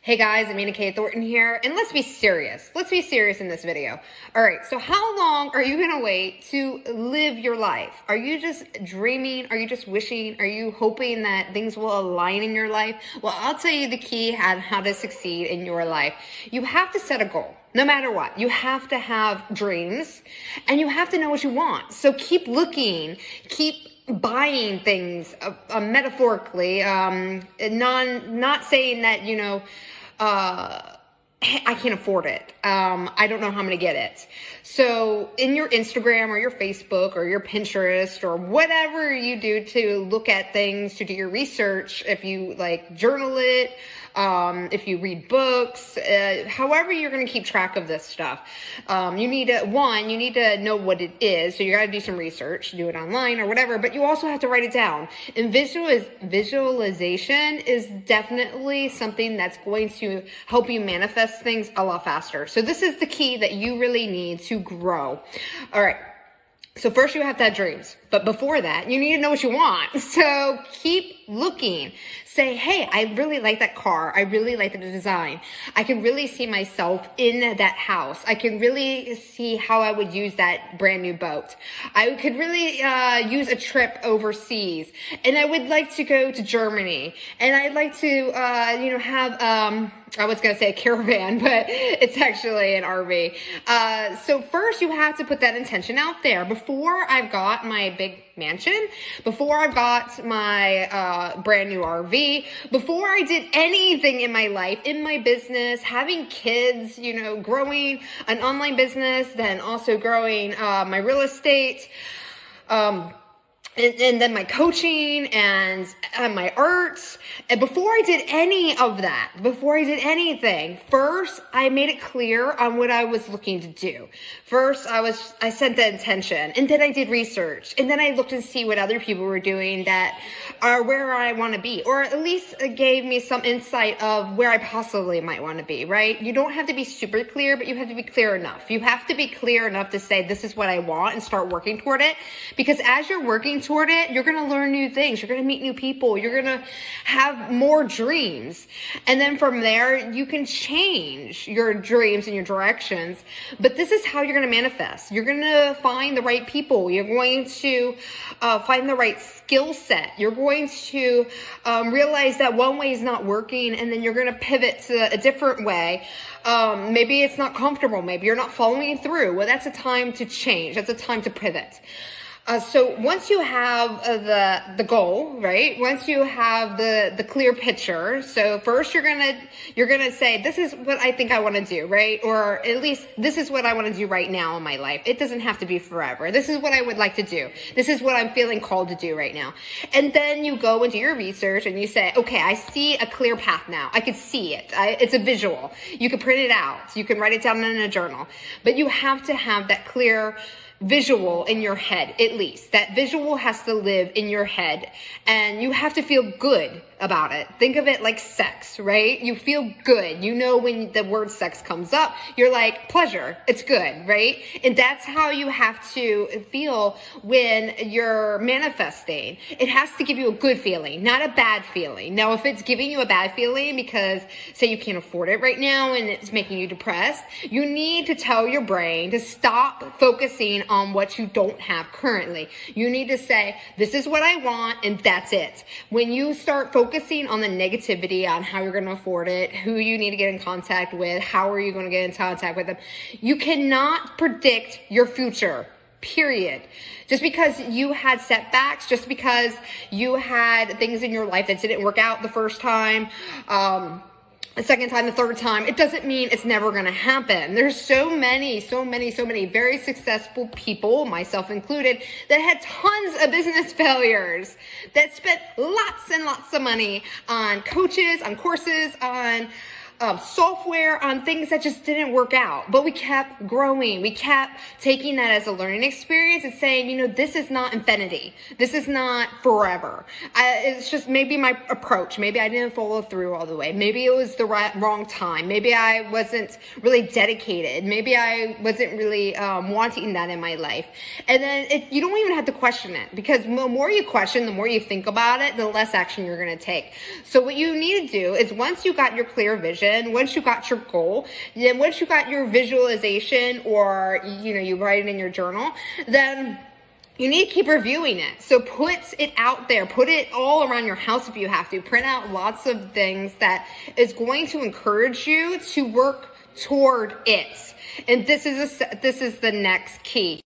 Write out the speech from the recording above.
Hey guys, Amena Thornton here, and let's be serious. Let's be serious in this video. All right, so how long are you gonna wait to live your life? Are you just dreaming? Are you just wishing? Are you hoping that things will align in your life? Well, I'll tell you the key on how to succeed in your life. You have to set a goal. No matter what, you have to have dreams, and you have to know what you want. So keep looking, keep buying things, metaphorically, not saying that, I can't afford it. I don't know how I'm going to get it. So in your Instagram or your Facebook or your Pinterest or whatever you do to look at things, to do your research, if you journal it, if you read books, however you're going to keep track of this stuff, you need to know what it is. So you got to do some research, do it online or whatever, but you also have to write it down. And visualization is definitely something that's going to help you manifest things a lot faster. So this is the key that you really need to grow. All right. So first you have to have dreams, but before that, you need to know what you want. So keep looking. Say, hey, I really like that car. I really like the design. I can really see myself in that house. I can really see how I would use that brand new boat. I could really use a trip overseas. And I would like to go to Germany. And I'd like to, have, I was going to say a caravan, but it's actually an RV. So first you have to put that intention out there. Before I've got my big mansion, before I've got my brand new RV, before I did anything in my life, in my business, having kids, growing an online business, then also growing my real estate, and then my coaching and my arts. And before I did any of that, before I did anything, first I made it clear on what I was looking to do. First I set the intention, and then I did research, and then I looked and see what other people were doing that are where I want to be, or at least it gave me some insight of where I possibly might want to be, right? You don't have to be super clear, but you have to be clear enough. You have to be clear enough to say, this is what I want, and start working toward it. Because as you're working toward it, you're going to learn new things. You're going to meet new people. You're going to have more dreams. And then from there, you can change your dreams and your directions. But this is how you're going to manifest. You're going to find the right people. You're going to find the right skill set. You're going to realize that one way is not working, and then you're going to pivot to a different way. Maybe it's not comfortable. Maybe you're not following through. Well, that's a time to change. That's a time to pivot. So once you have the goal, right? Once you have the clear picture, so first you're gonna say, this is what I think I want to do, right? Or at least this is what I want to do right now in my life. It doesn't have to be forever. This is what I would like to do. This is what I'm feeling called to do right now. And then you go into your research and you say, okay, I see a clear path now. I could see it. It's a visual. You can print it out. You can write it down in a journal. But you have to have that clear visual in your head. At least that visual has to live in your head, and you have to feel good about it. Think of it like sex, right? You feel good. When the word sex comes up, you're like, pleasure, it's good, right? And that's how you have to feel when you're manifesting. It has to give you a good feeling, not a bad feeling. Now, if it's giving you a bad feeling because, say, you can't afford it right now and it's making you depressed, you need to tell your brain to stop focusing on what you don't have currently. You need to say, this is what I want, and that's it. When you start focusing on the negativity, on how you're going to afford it, who you need to get in contact with, how are you going to get in contact with them, you cannot predict your future. Period. Just because you had setbacks, just because you had things in your life that didn't work out the first time, the second time, the third time, it doesn't mean it's never going to happen. There's so many very successful people, myself included, that had tons of business failures, that spent lots and lots of money on coaches, on courses, on software, on things that just didn't work out. But we kept growing. We kept taking that as a learning experience and saying, this is not infinity. This is not forever. It's just maybe my approach. Maybe I didn't follow through all the way. Maybe it was the wrong time. Maybe I wasn't really dedicated. Maybe I wasn't really wanting that in my life. And then you don't even have to question it, because the more you question, the more you think about it, the less action you're going to take. So what you need to do is, once you got your clear vision, vision, once you got your goal, then once you got your visualization, or you write it in your journal, then you need to keep reviewing it. So put it out there. Put it all around your house if you have to. Print out lots of things that is going to encourage you to work toward it. And this is the next key.